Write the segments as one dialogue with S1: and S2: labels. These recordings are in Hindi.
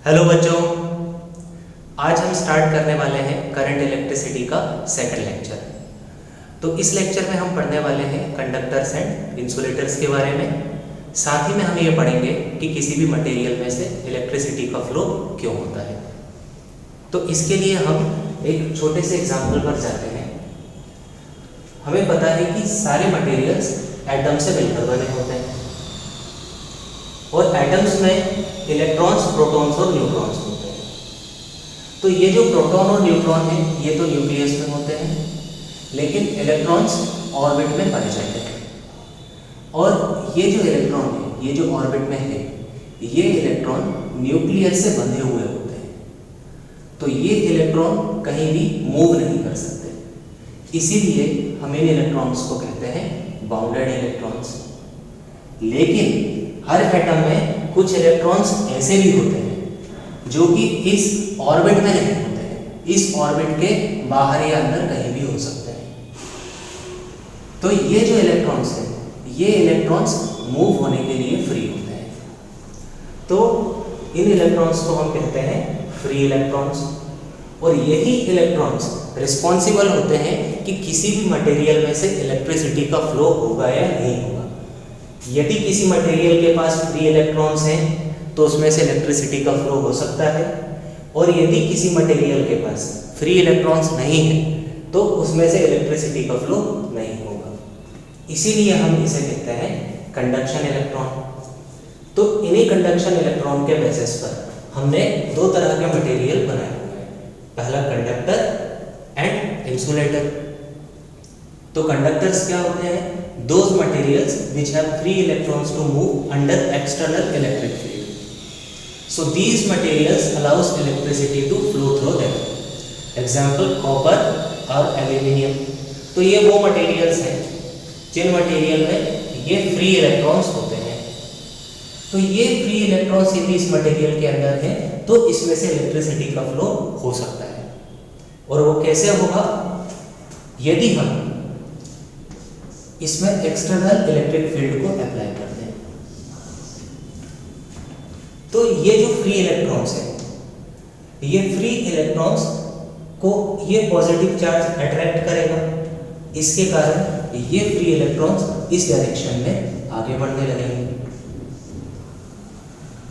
S1: हेलो बच्चों, आज हम स्टार्ट करने वाले हैं करंट इलेक्ट्रिसिटी का सेकंड लेक्चर। तो इस लेक्चर में हम पढ़ने वाले हैं कंडक्टर्स एंड इंसुलेटर्स के बारे में। साथ ही में हम ये पढ़ेंगे कि किसी भी मटेरियल में से इलेक्ट्रिसिटी का फ्लो क्यों होता है। तो इसके लिए हम एक छोटे से एग्जाम्पल पर जाते हैं। हमें पता है कि सारे मटेरियल्स एटम से मिलकर बने होते हैं और एटम्स में इलेक्ट्रॉन्स, प्रोटॉन्स और न्यूट्रॉन्स होते हैं। तो ये जो प्रोटॉन और न्यूट्रॉन है ये तो न्यूक्लियस में होते हैं, लेकिन इलेक्ट्रॉन्स ऑर्बिट में पाए जाते हैं। और ये जो इलेक्ट्रॉन है, ये जो ऑर्बिट में है, ये इलेक्ट्रॉन न्यूक्लियस से बंधे हुए होते हैं। तो ये इलेक्ट्रॉन कहीं भी मूव नहीं कर सकते, इसीलिए हम इन इलेक्ट्रॉन्स को कहते हैं बाउंडेड इलेक्ट्रॉन्स। लेकिन हर एटम में कुछ इलेक्ट्रॉन्स ऐसे भी होते हैं जो कि इस ऑर्बिट में नहीं होते हैं, इस ऑर्बिट के बाहर या अंदर कहीं भी हो सकते हैं। तो ये जो इलेक्ट्रॉन्स हैं, ये इलेक्ट्रॉन्स मूव होने के लिए फ्री होते हैं। तो इन इलेक्ट्रॉन्स को हम कहते हैं फ्री इलेक्ट्रॉन्स। और यही इलेक्ट्रॉन्स रिस्पॉन्सिबल होते हैं कि किसी भी मटेरियल में से इलेक्ट्रिसिटी का फ्लो होगा या नहीं होगा। यदि किसी मटेरियल के पास फ्री इलेक्ट्रॉन्स हैं तो उसमें से इलेक्ट्रिसिटी का फ्लो हो सकता है, और यदि किसी मटेरियल के पास फ्री इलेक्ट्रॉन्स नहीं है तो उसमें से इलेक्ट्रिसिटी का फ्लो नहीं होगा। इसीलिए हम इसे कहते हैं कंडक्शन इलेक्ट्रॉन। तो इन्हीं कंडक्शन इलेक्ट्रॉन के बेसिस पर हमने दो तरह के मटेरियल बनाए हुए हैं, पहला कंडक्टर एंड इंसुलेटर। तो कंडक्टर्स क्या होते हैं? Those materials which have free electrons to move under external electric field. So these materials allows electricity to flow through them. Example copper और aluminium. तो ये वो materials हैं जिन material में ये free electrons होते हैं। तो ये free electrons यदि इस material के अंदर हैं तो इसमें से electricity का flow हो सकता है। और वो कैसे होगा? यदि हम इसमें एक्सटर्नल इलेक्ट्रिक फील्ड को अप्लाई करते हैं। तो ये जो फ्री इलेक्ट्रॉन्स है, ये फ्री इलेक्ट्रॉन्स को ये पॉजिटिव चार्ज अट्रैक्ट करेगा। इसके कारण ये फ्री इलेक्ट्रॉन्स इस डायरेक्शन में आगे बढ़ने लगेंगे।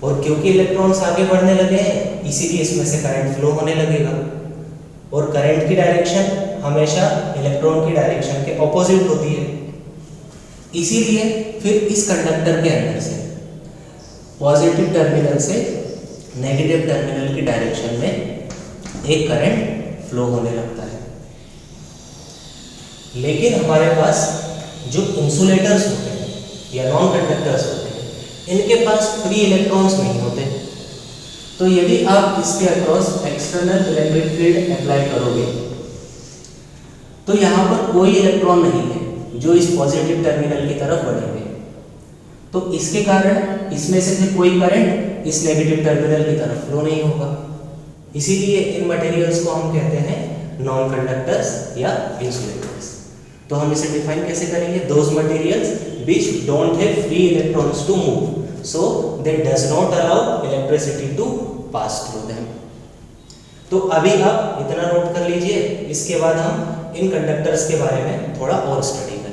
S1: और क्योंकि इलेक्ट्रॉन्स आगे बढ़ने लगे हैं, इसीलिए इसमें से करंट फ्लो होने लगेगा। और करंट की डायरेक्शन हमेशा इलेक्ट्रॉन की डायरेक्शन के ऑपोजिट होती है। इसीलिए फिर इस कंडक्टर के अंदर से पॉजिटिव टर्मिनल से नेगेटिव टर्मिनल की डायरेक्शन में एक करंट फ्लो होने लगता है। लेकिन हमारे पास जो इंसुलेटर्स होते हैं या नॉन कंडक्टर्स होते हैं, इनके पास फ्री इलेक्ट्रॉन्स नहीं होते। तो यदि आप इसके across external electric field apply करोगे तो यहाँ पर कोई इलेक्ट्रॉन नहीं है जो इस पॉजिटिव टर्मिनल की तरफ बढ़ेंगे। तो इसके कारण इसमें से फिर कोई करंट इस नेगेटिव टर्मिनल की तरफ फ्लो नहीं होगा। इसीलिए इन मटेरियल्स को हम कहते हैं नॉन कंडक्टर्स या इंसुलेटर्स। तो हम इसे डिफाइन कैसे करेंगे? Those materials which don't have free electrons to move, so they does not allow electricity to pass through them. तो अभी आप इतना नोट कर लीजिए, इसके बाद हम इन कंडक्टर्स के बारे में थोड़ा और स्टडी करेंगे।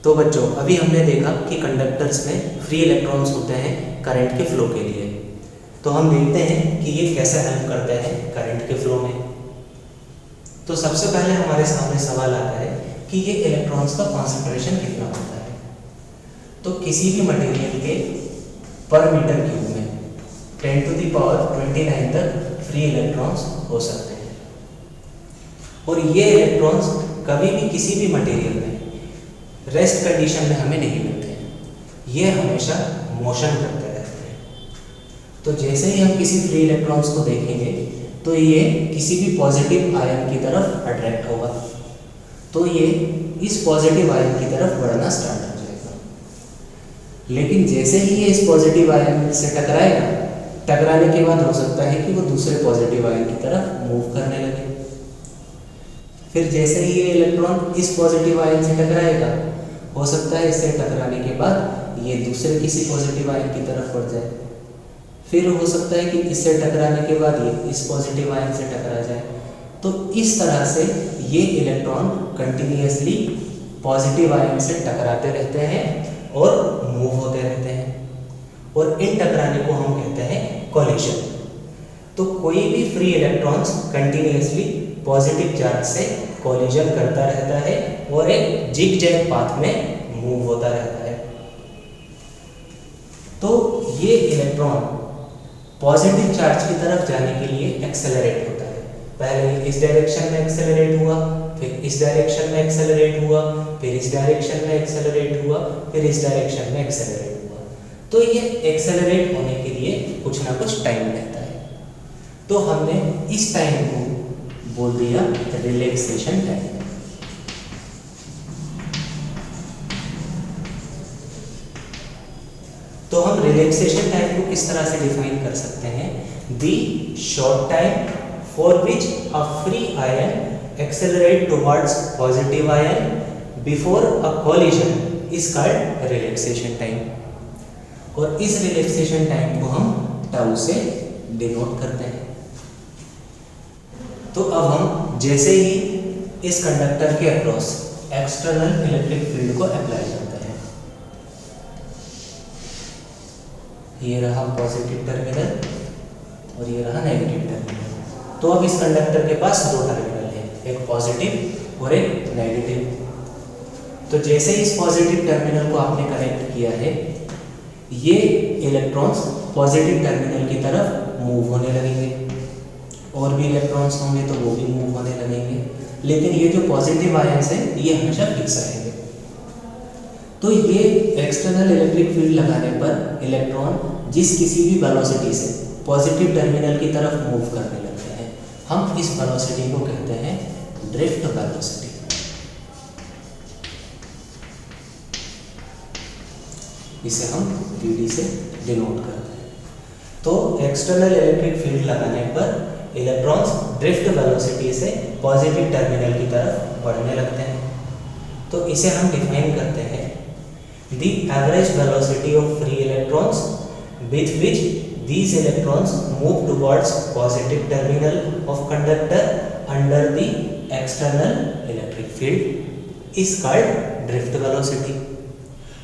S1: तो बच्चों, अभी हमने देखा कि कंडक्टर्स में फ्री इलेक्ट्रॉन्स होते हैं करंट के फ्लो के लिए। तो हम देखते हैं कि ये कैसे हेल्प करते हैं करंट के फ्लो में। तो सबसे पहले हमारे सामने सवाल आता है कि ये इलेक्ट्रॉन्स का कॉन्सेंट्रेशन कितना होता है। तो किसी भी मटेरियल के पर मीटर क्यूब में 10⁻29 तक फ्री इलेक्ट्रॉन्स हो सकते हैं। और ये इलेक्ट्रॉन्स कभी भी किसी भी मटेरियल में रेस्ट कंडीशन में हमें नहीं मिलते हैं, ये हमेशा मोशन करते रहते हैं। तो जैसे ही हम किसी फ्री इलेक्ट्रॉन्स को देखेंगे तो ये किसी भी पॉजिटिव आयन की तरफ अट्रैक्ट होगा, तो ये इस पॉजिटिव आयन की तरफ बढ़ना स्टार्ट हो जाएगा। लेकिन जैसे ही ये इस पॉजिटिव आयन से टकराएगा, टकराने के बाद हो सकता है कि वो दूसरे पॉजिटिव आयन की तरफ मूव करने लगे। फिर जैसे ही ये इलेक्ट्रॉन इस पॉजिटिव आयन से टकराएगा हो सकता है इससे टकराने के बाद ये दूसरे किसी पॉजिटिव आयन की तरफ बढ़ जाए, फिर हो सकता है कि इससे टकराने के बाद ये इस पॉजिटिव आयन से टकरा जाए। तो इस तरह से ये इलेक्ट्रॉन कंटिन्यूअसली पॉजिटिव आयन से टकराते रहते हैं और मूव होते रहते हैं, और इन टकराने को हम कहते हैं कोलिजन। तो कोई भी free electrons continuously positive charge से कोलिजन करता रहता है और एक जिग-जैग पाथ में मूव होता रहता है। तो ये इलेक्ट्रॉन पॉजिटिव चार्ज की तरफ जाने के लिए एक्सेलरेट होता है। पहले इस डायरेक्शन में एक्सेलरेट हुआ, फिर इस डायरेक्शन में एक्सेलरेट हुआ, फिर इस डायरेक्शन में एक्सेलरेट हुआ, फिर इस डायरेक्शन में एक्सेलरेट हुआ। तो ये एक्सेलरेट होने के लिए कुछ ना कुछ टाइम रहता है। तो हमने इस टाइम को बोल दिया रिलैक्सेशन टाइम। तो हम रिलैक्सेशन टाइम को किस तरह से डिफाइन कर सकते हैं? दी short time for which a free ion accelerate towards positive ion before a collision is called relaxation time. और इस रिलैक्सेशन टाइम को हम टाउ से डिनोट करते हैं। तो अब हम जैसे ही इस कंडक्टर के अक्रॉस एक्सटर्नल इलेक्ट्रिक फील्ड को अप्लाई करते हैं, ये रहा पॉजिटिव टर्मिनल और ये रहा नेगेटिव टर्मिनल। तो अब इस कंडक्टर के पास दो टर्मिनल हैं, एक पॉजिटिव और एक नेगेटिव। तो जैसे इस पॉजिटिव टर्मिनल को आपने कनेक्ट किया है, ये इलेक्ट्रॉन्स पॉजिटिव टर्मिनल की तरफ मूव होने लगेंगे, और भी इलेक्ट्रॉन्स होंगे तो वो भी मूव होने लगेंगे, लेकिन ये जो पॉजिटिव आयन्स हैं ये हमेशा फिक्स रहेंगे। तो ये एक्सटर्नल इलेक्ट्रिक फील्ड लगाने पर इलेक्ट्रॉन जिस किसी भी वेलोसिटी से पॉजिटिव टर्मिनल की तरफ मूव करने लगते हैं, हम इस वेलोसिटी को कहते हैं ड्रिफ्ट वेलोसिटी। इसे हम वीडी से डिनोट करते हैं। तो एक्सटर्नल इलेक्ट्रिक फील्ड लगाने पर इलेक्ट्रॉन्स ड्रिफ्ट वेलोसिटी से पॉजिटिव टर्मिनल की तरफ बढ़ने लगते हैं। तो इसे हम डिफाइन करते हैं the average velocity of free electrons with which these electrons move towards positive terminal of conductor under the external electric field is called drift velocity।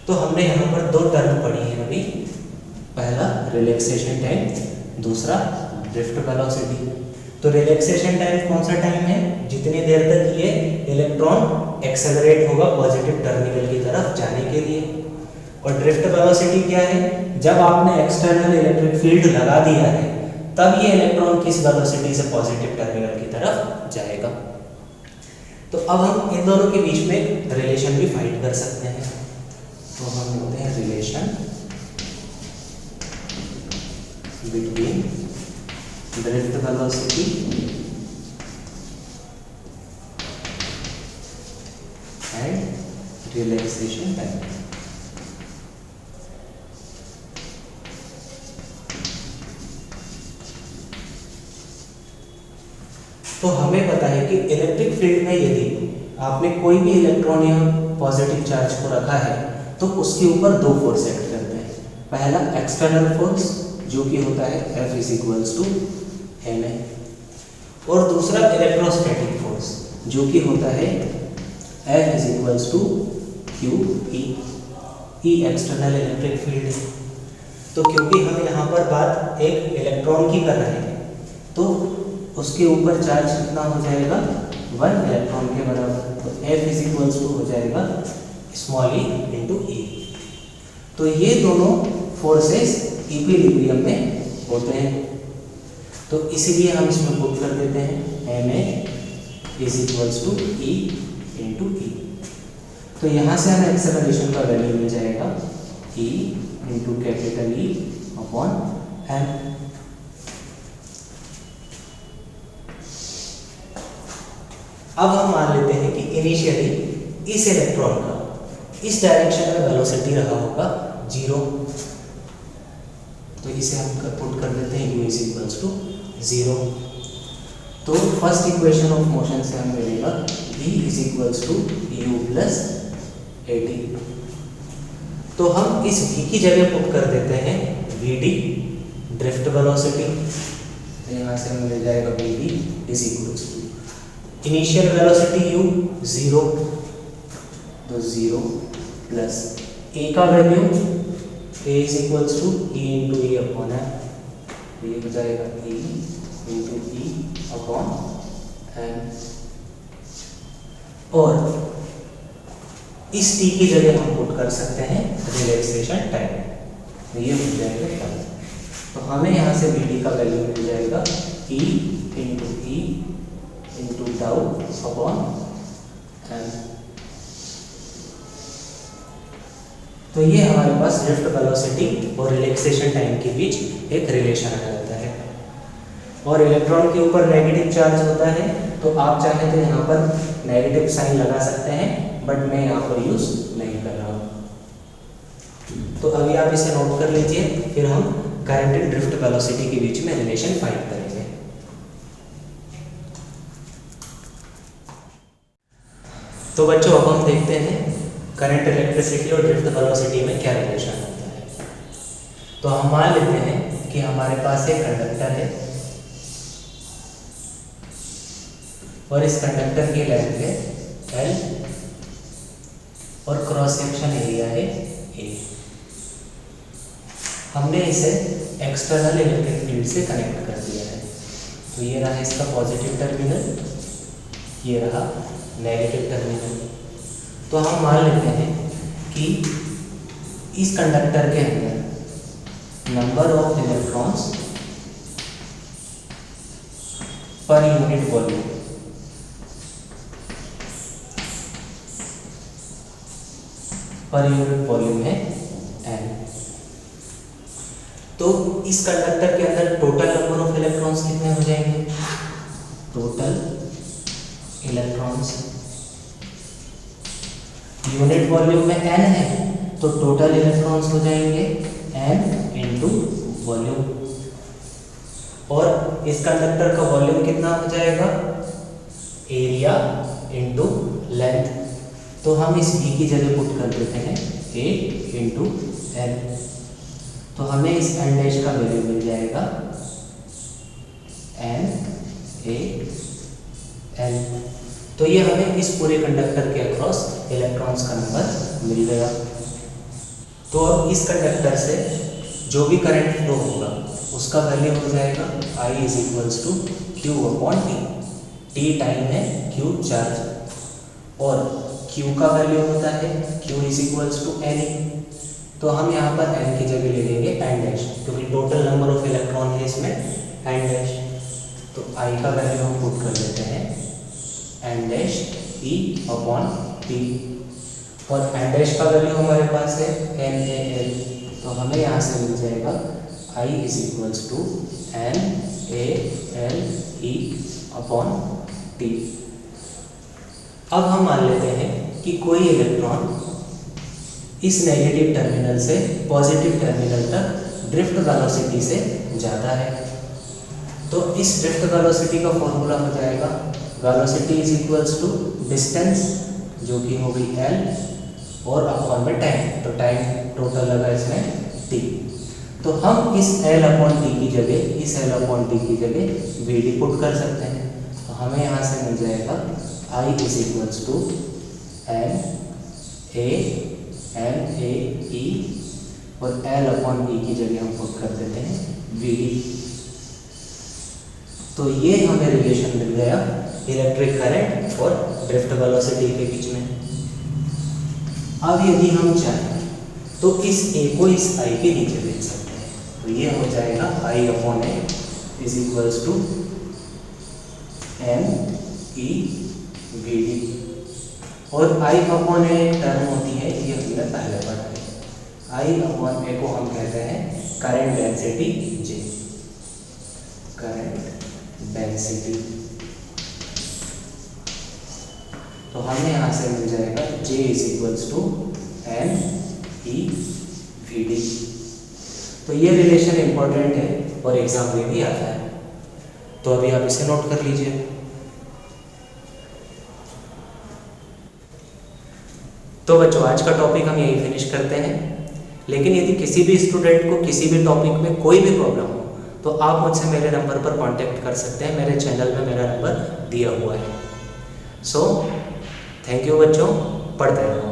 S1: तो हमने यहाँ पर दो टर्म पढ़ी हैं अभी, पहला रिलैक्सेशन टाइम, दूसरा ड्रिफ्ट वेलोसिटी। तो रिलैक्सेशन टाइम कौन सा टाइम है? जितनी देर तक ये इलेक्ट्रॉन एक्सेलरेट होगा पॉजिटिव टर्मिनल की तरफ जाने के लिए। और ड्रिफ्ट वेलोसिटी क्या है? जब आपने एक्सटर्नल इलेक्ट्रिक फील्ड लगा दिया है तब ये इलेक्ट्रॉन किस वेलोसिटी से पॉजिटिव टर्मिनल की तरफ जाएगा। तो अब हम इन दोनों के बीच में रिलेशन भी फाइंड कर सकते हैं। तो हम बोलते हैं relation between drift velocity and relaxation time. तो हमें पता है कि इलेक्ट्रिक फील्ड में यदि आपने कोई भी इलेक्ट्रॉन या पॉजिटिव चार्ज को रखा है तो उसके ऊपर दो फोर्स एक्ट करते हैं। पहला एक्सटर्नल फोर्स जो कि होता है F = ma, और दूसरा इलेक्ट्रोस्टैटिक फोर्स जो कि होता है F = QE। E external electric field है। तो क्योंकि हम यहाँ पर बात एक इलेक्ट्रॉन की कर रहे हैं तो उसके ऊपर चार्ज कितना हो जाएगा? 1 इलेक्ट्रॉन के बराबर। तो F = हो जाएगा e × E। तो ये दोनों फोर्सेस इक्विलिब्रियम में होते हैं। तो इसीलिए हम इसमें पुट कर देते हैं ma = E × E। तो यहाँ से हमें एक्सेलरेशन का वैल्यू मिल जाएगा E × E/m। अब हम मान लेते हैं कि इनिशियली इस इलेक्ट्रॉन का इस डायरेक्शन में वेलोसिटी रहा होगा 0। तो इसे हम पुट कर देते हैं u = 0। तो फर्स्ट इक्वेशन ऑफ मोशन से हमें मिलेगा v = u + 80। तो हम इस v की जगह पुट कर देते हैं vd ड्रिफ्ट वेलोसिटी। यहाँ से हमें मिल जाएगा vd is equals to initial velocity u 0, तो 0 प्लस a का value a is equals to e into e upon m, ये हो जाएगा e into e upon m। और इस t की जगह हम पुट कर सकते हैं रिलैक्सेशन टाइम, तो ये मिल जाएगा टाइम। तो हमें यहाँ से vd का वैल्यू मिल जाएगा e into tau upon m। तो ये हमारे पास ड्रिफ्ट वेलोसिटी और रिलैक्सेशन टाइम के बीच एक रिलेशन आ जाता है। और इलेक्ट्रॉन के ऊपर नेगेटिव चार्ज होता है, तो आप चाहें तो यहाँ पर नेगेटिव साइन लगा सकते हैं, बट मैं यहाँ पर यूज नहीं कर रहा हूँ। तो अभी आप इसे नोट कर लीजिए, फिर हम करंट एंड ड्रिफ्ट वेलोसिटी के बीच में रिलेशन फाइंड करेंगे। तो बच्चों अब हम देखते हैं करंट इलेक्ट्रिसिटी और ड्रिफ्ट वेलोसिटी में क्या रिलेशन होता है। तो हम मान लेते हैं कि हमारे पास एक कंडक्टर है और इस कंडक्टर की लेंथ है L और क्रॉस सेक्शन एरिया है A। हमने इसे एक्सटर्नल इलेक्ट्रिक फील्ड से कनेक्ट कर दिया है। तो ये रहा इसका पॉजिटिव टर्मिनल, ये रहा नेगेटिव टर्मिनल। तो हम मान लेते हैं कि इस कंडक्टर के अंदर number of electrons per unit volume है n। तो इस कंडक्टर के अंदर टोटल नंबर ऑफ इलेक्ट्रॉन्स कितने हो जाएंगे? टोटल इलेक्ट्रॉन्स यूनिट वॉल्यूम में n है, तो टोटल इलेक्ट्रॉन्स हो जाएंगे n इंटू वॉल्यूम। और इस कंडक्टर का वॉल्यूम कितना हो जाएगा? Area into length. तो हम इस v की जगह पुट कर देते हैं a इंटू n। तो हमें इस n डैश का वैल्यू मिल जाएगा n a n। तो ये हमें इस पूरे कंडक्टर के अक्रॉस इलेक्ट्रॉन्स का नंबर मिल गया। तो अब इस कंडक्टर से जो भी करंट फ्लो होगा उसका वैल्यू हो जाएगा I is equals to Q upon T। T time है, Q चार्ज, और Q का वैल्यू होता है Q is equals to N। तो हम यहाँ पर N की जगह ले लेंगे n डैश, क्योंकि टोटल नंबर ऑफ इलेक्ट्रॉन है इसमें n डैश। तो I का वैल्यू हम पुट कर देते हैं n dash E upon T, और n डैश का वैल्यू हमारे पास है NaL। तो हमें यहाँ से मिल जाएगा I is equals to NaL E upon T। अब हम मान लेते हैं कि कोई इलेक्ट्रॉन इस नेगेटिव टर्मिनल से पॉजिटिव टर्मिनल तक ड्रिफ्ट वेलोसिटी से जाता है। तो इस ड्रिफ्ट वेलोसिटी का फॉर्मूला हो जाएगा velocity is equals to distance, जो कि हो गई L, और अपॉन में टाइम। तो टाइम टोटल लगा इसमें T। तो हम इस L अपॉन T की जगह, इस L अपॉन T की जगह Vd पुट कर सकते हैं। तो हमें यहाँ से मिल जाएगा I is equals to N A E, और L अपॉन E की जगह हम पुट कर देते हैं Vd। तो ये हमें रिलेशन मिल गया इलेक्ट्रिक करंट और ड्रिफ्ट वेलोसिटी के बीच में। अब यदि हम चाहें तो इस A को इस I के नीचे लिख सकते हैं। तो ये हो जाएगा I upon A is equals to N E Vd, और I अपॉन A टर्म होती है, ये हमने पहले पढ़ा है। I अपॉन A को हम कहते हैं current density J, current density. तो हमें यहाँ से मिल जाएगा J is equals to N E Vd। तो ये रिलेशन इंपॉर्टेंट है और एग्जाम में भी आता है। तो अभी आप इसे नोट कर लीजिए। तो बच्चों आज का टॉपिक हम यही फिनिश करते हैं। लेकिन यदि किसी भी स्टूडेंट को किसी भी टॉपिक में कोई भी प्रॉब्लम हो तो आप मुझसे मेरे नंबर पर कांटेक्ट कर सकते हैं। मेरे चैनल में मेरा नंबर दिया हुआ है। सो थैंक यू बच्चों, पढ़ते रहो।